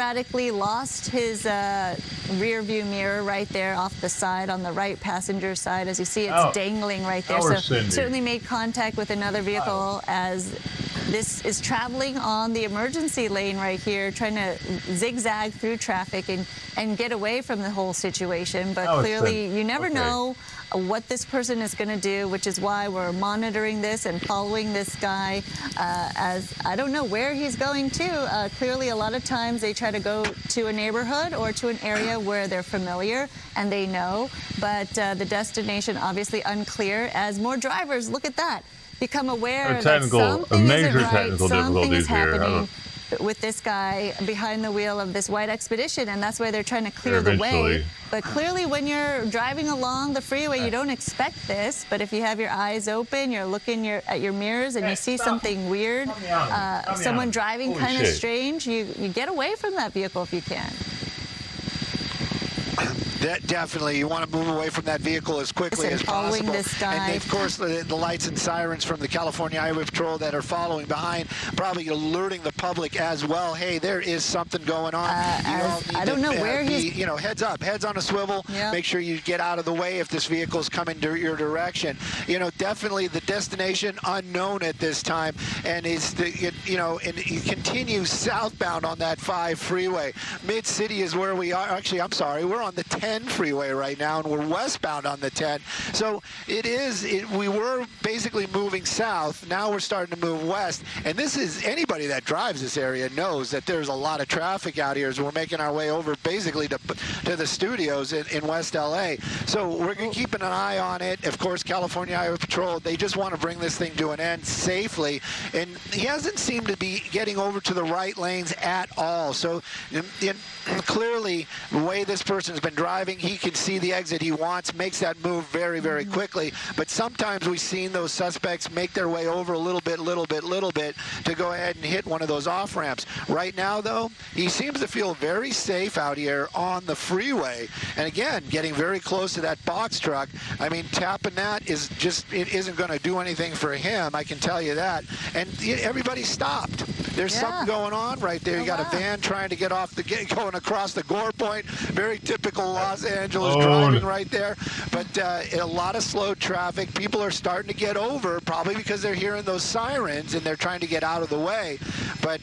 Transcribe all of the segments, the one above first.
erratically lost his rear view mirror right there off the side on the right passenger side. As you see, it's dangling right there. So certainly made contact with another vehicle as this is traveling on the emergency lane right here, trying to zigzag through traffic and get away from the whole situation. But clearly, you never know what this person is going to do, which is why we're monitoring this and following this guy, as I don't know where he's going to. Clearly, a lot of times they try to go to a neighborhood or to an area where they're familiar and they know, but the destination obviously unclear. As more drivers, look at that, become aware that something isn't right, something is happening with this guy behind the wheel of this white Expedition, and that's why they're trying to clear the way. But clearly, when you're driving along the freeway, you don't expect this. But if you have your eyes open, you're looking at your mirrors, and you see something weird, someone driving kind of strange, you get away from that vehicle if you can. Definitely, you want to move away from that vehicle as quickly as possible. This guy. And of course, the lights and sirens from the California Highway Patrol that are following behind, probably alerting the public as well. Hey, there is something going on. I don't know where he's. You know, heads up, heads on a swivel. Make sure you get out of the way if this vehicle is coming to your direction. You know, definitely the destination unknown at this time, and and he continues southbound on that 5 freeway. Mid City is where we are. Actually, I'm sorry, we're on the 10 freeway right now, and we're westbound on the 10. So we were basically moving south. Now we're starting to move west. And this is, anybody that drives this area knows that there's a lot of traffic out here as we're making our way over basically to the studios in West LA. So we're keeping an eye on it. Of course, California Highway Patrol, they just want to bring this thing to an end safely. And he hasn't seemed to be getting over to the right lanes at all. So clearly, the way this person's been driving, he can see the exit he wants, makes that move very, very quickly. But sometimes we've seen those suspects make their way over a little bit to go ahead and hit one of those off ramps. Right now, though, he seems to feel very safe out here on the freeway. And again, getting very close to that box truck. I mean, tapping that is just, it isn't going to do anything for him, I can tell you that. And everybody stopped. There's something going on right there. You got a van trying to get off going across the Gore Point. Very typical Los Angeles driving right there. But a lot of slow traffic. People are starting to get over, probably because they're hearing those sirens and they're trying to get out of the way. But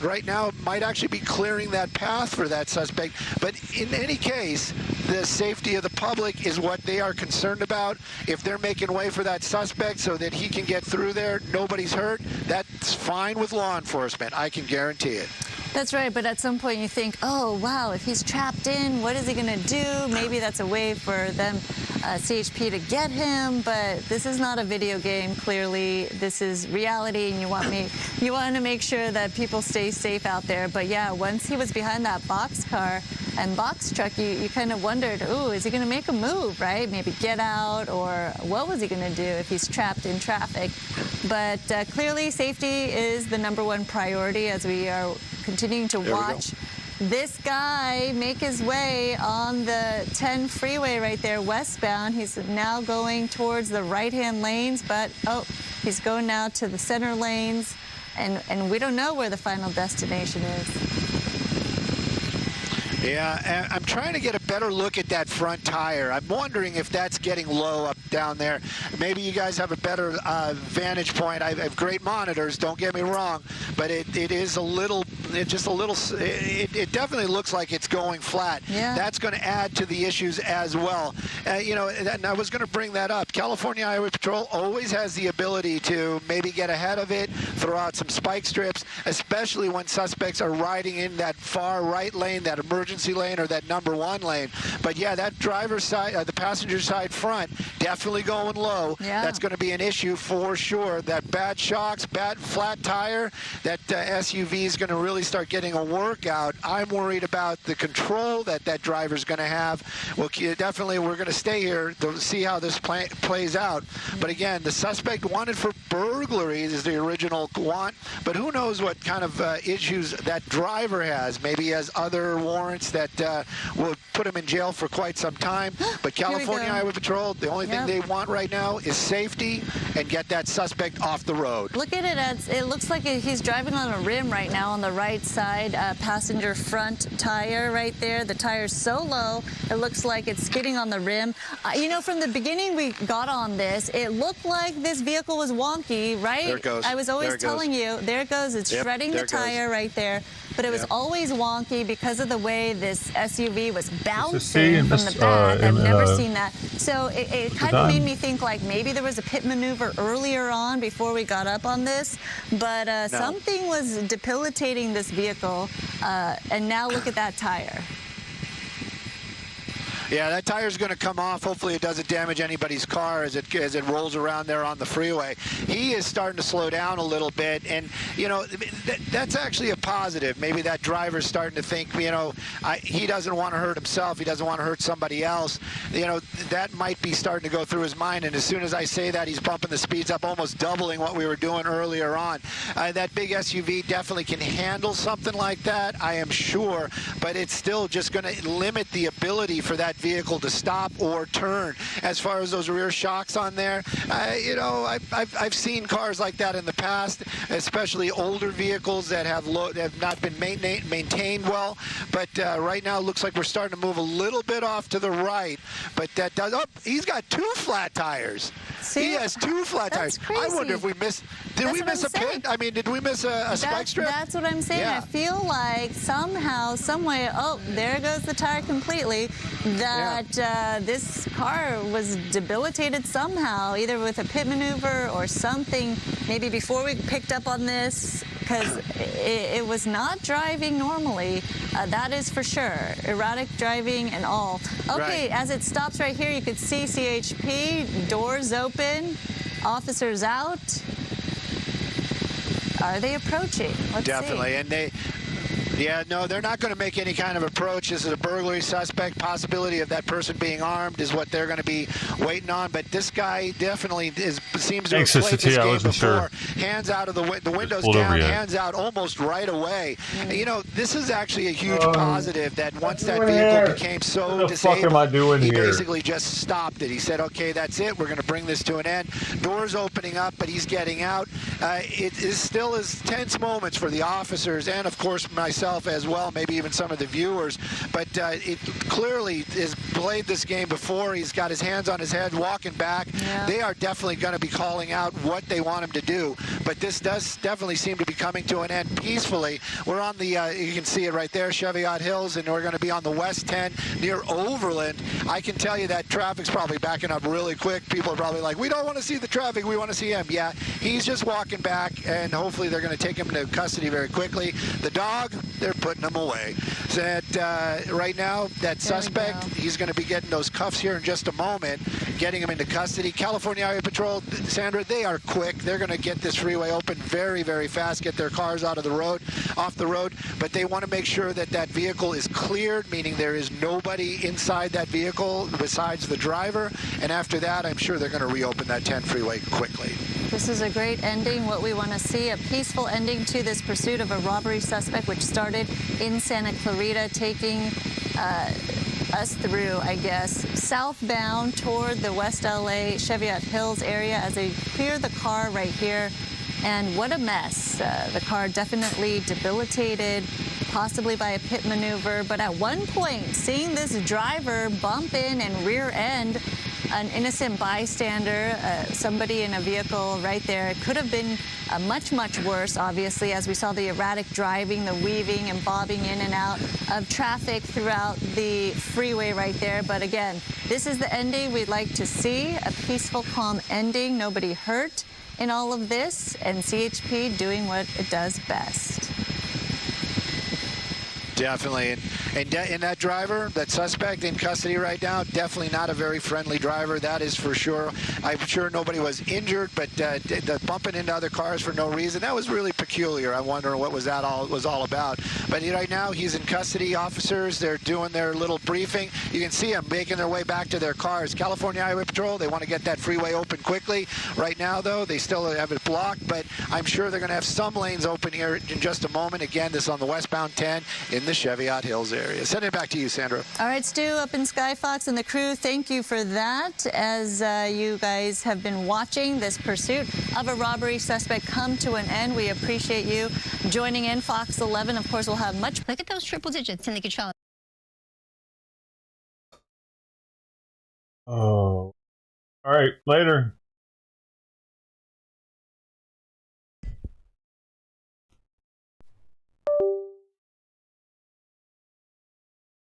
right now, it might actually be clearing that path for that suspect. But in any case, the safety of the public is what they are concerned about. If they're making way for that suspect so that he can get through there, nobody's hurt, that's fine with law enforcement. I can guarantee it. That's right, but at some point you think, oh, wow, if he's trapped in, what is he going to do? Maybe that's a way for them, CHP, to get him, but this is not a video game, clearly. This is reality, and you want to make sure that people stay safe out there. But yeah, once he was behind that box car and box truck, you kind of wondered, oh, is he going to make a move, right? Maybe get out, or what was he going to do if he's trapped in traffic? But clearly, safety is the #1 priority as we are continuing to watch this guy make his way on the 10 freeway right there, westbound. He's now going towards the right-hand lanes, but, he's going now to the center lanes, and we don't know where the final destination is. Yeah, I'm trying to get a better look at that front tire. I'm wondering if that's getting low up down there. Maybe you guys have a better vantage point. I have great monitors, don't get me wrong, but it is a little, it definitely looks like it's going flat. Yeah. That's going to add to the issues as well. And I was going to bring that up. California Highway Patrol always has the ability to maybe get ahead of it, throw out some spike strips, especially when suspects are riding in that far right lane, that emergency lane, or that #1 lane. But yeah, that driver's side, the passenger side front, definitely going low. Yeah. That's going to be an issue for sure. That bad shocks, bad flat tire, that SUV is going to really start getting a workout. I'm worried about the control that driver's going to have. Well, definitely we're going to stay here to see how this plays out. But again, the suspect wanted for burglary is the original want, but who knows what kind of issues that driver has. Maybe he has other warrants warrants that will put him in jail for quite some time. But California Highway Patrol, the only thing they want right now is safety and get that suspect off the road. Look at it. It looks like he's driving on a rim right now on the right side, passenger front tire right there. The tire's so low, it looks like it's skidding on the rim. You know, from the beginning we got on this, it looked like this vehicle was wonky, right? There it goes. I was always telling you, there it goes. It's shredding the tire right there. But it was always wonky because of the way this SUV was bouncing from the back. I've never seen that. So it kind of made me think like maybe there was a pit maneuver earlier on before we got up on this. But something was debilitating this vehicle. And now look at that tire. Yeah, that tire's going to come off. Hopefully it doesn't damage anybody's car as it rolls around there on the freeway. He is starting to slow down a little bit, and, you know, that's actually a positive. Maybe that driver's starting to think, you know, he doesn't want to hurt himself. He doesn't want to hurt somebody else. You know, that might be starting to go through his mind, and as soon as I say that, he's bumping the speeds up, almost doubling what we were doing earlier on. That big SUV definitely can handle something like that, I am sure, but it's still just going to limit the ability for that vehicle to stop or turn. As far as those rear shocks on there, you know, I've seen cars like that in the past, especially older vehicles that have not been maintained well. But right now, it looks like we're starting to move a little bit off to the right. But that does. Oh, he's got 2 flat tires. See, he has 2 flat tires. Crazy. I wonder if we missed. Did we miss a pit? I mean, did we miss a spike strip? That's what I'm saying. Yeah. I feel like somehow, some way, oh, there goes the tire completely. That this car was debilitated somehow, either with a pit maneuver or something. Maybe before we picked up on this, because it was not driving normally. That is for sure. Erratic driving and all. Okay, as it stops right here, you could see CHP, doors open, officers out. Are they approaching? Let's Definitely, see. And they. Yeah, no, they're not going to make any kind of approach. This is a burglary suspect. Possibility of that person being armed is what they're going to be waiting on. But this guy definitely seems to have played this game before. Hands out of the windows down, hands out almost right away. You know, this is actually a huge positive that once that vehicle became so disabled, he basically just stopped it. He said, okay, that's it. We're going to bring this to an end. Doors opening up, but he's getting out. It is still is tense moments for the officers and, of course, myself as well, maybe even some of the viewers, but it clearly has played this game before. He's got his hands on his head, walking back. They are definitely going to be calling out what they want him to do, but this does definitely seem to be coming to an end peacefully. We're on the, you can see it right there, Cheviot Hills, and we're going to be on the West 10 near Overland. I can tell you that traffic's probably backing up really quick. People are probably like, we don't want to see the traffic, we want to see him. Yeah, he's just walking back, and hopefully they're going to take him into custody very quickly. The dog, they're putting him away. So that, right now, that suspect, he's going to be getting those cuffs here in just a moment, getting him into custody. California Highway Patrol, Sandra, they are quick. They're going to get this freeway open very, very fast, get their cars out of the road, off the road, but they want to make sure that that vehicle is cleared, meaning there is nobody inside that vehicle besides the driver, and after that, I'm sure they're going to reopen that 10 freeway quickly. This is a great ending, what we want to see, a peaceful ending to this pursuit of a robbery suspect, which started in Santa Clarita, taking us through, I guess, southbound toward the West LA Cheviot Hills area as they clear the car right here. And what a mess. The car definitely debilitated, possibly by a pit maneuver. But at one point, seeing this driver bump in and rear end an innocent bystander, somebody in a vehicle right there. It could have been much, much worse, obviously, as we saw the erratic driving, the weaving and bobbing in and out of traffic throughout the freeway right there. But again, this is the ending we'd like to see, a peaceful, calm ending, nobody hurt in all of this, and CHP doing what it does best. Definitely, and that driver, that suspect in custody right now, definitely not a very friendly driver, that is for sure. I'm sure nobody was injured, but the bumping into other cars for no reason, that was really peculiar. peculiar. I'm wondering what was all about. But right now he's in custody. Officers, they're doing their little briefing. You can see them making their way back to their cars. California Highway Patrol, they want to get that freeway open quickly. Right now, though, they still have it blocked, but I'm sure they're going to have some lanes open here in just a moment. Again, this is on the westbound 10 in the Cheviot Hills area. Send it back to you, Sandra. All right, Stu, up in Skyfox and the crew, thank you for that. As you guys have been watching this pursuit of a robbery suspect come to an end, we appreciate you joining in. Fox 11, of course, will have much. Look at those triple digits in the control. Oh. All right, later.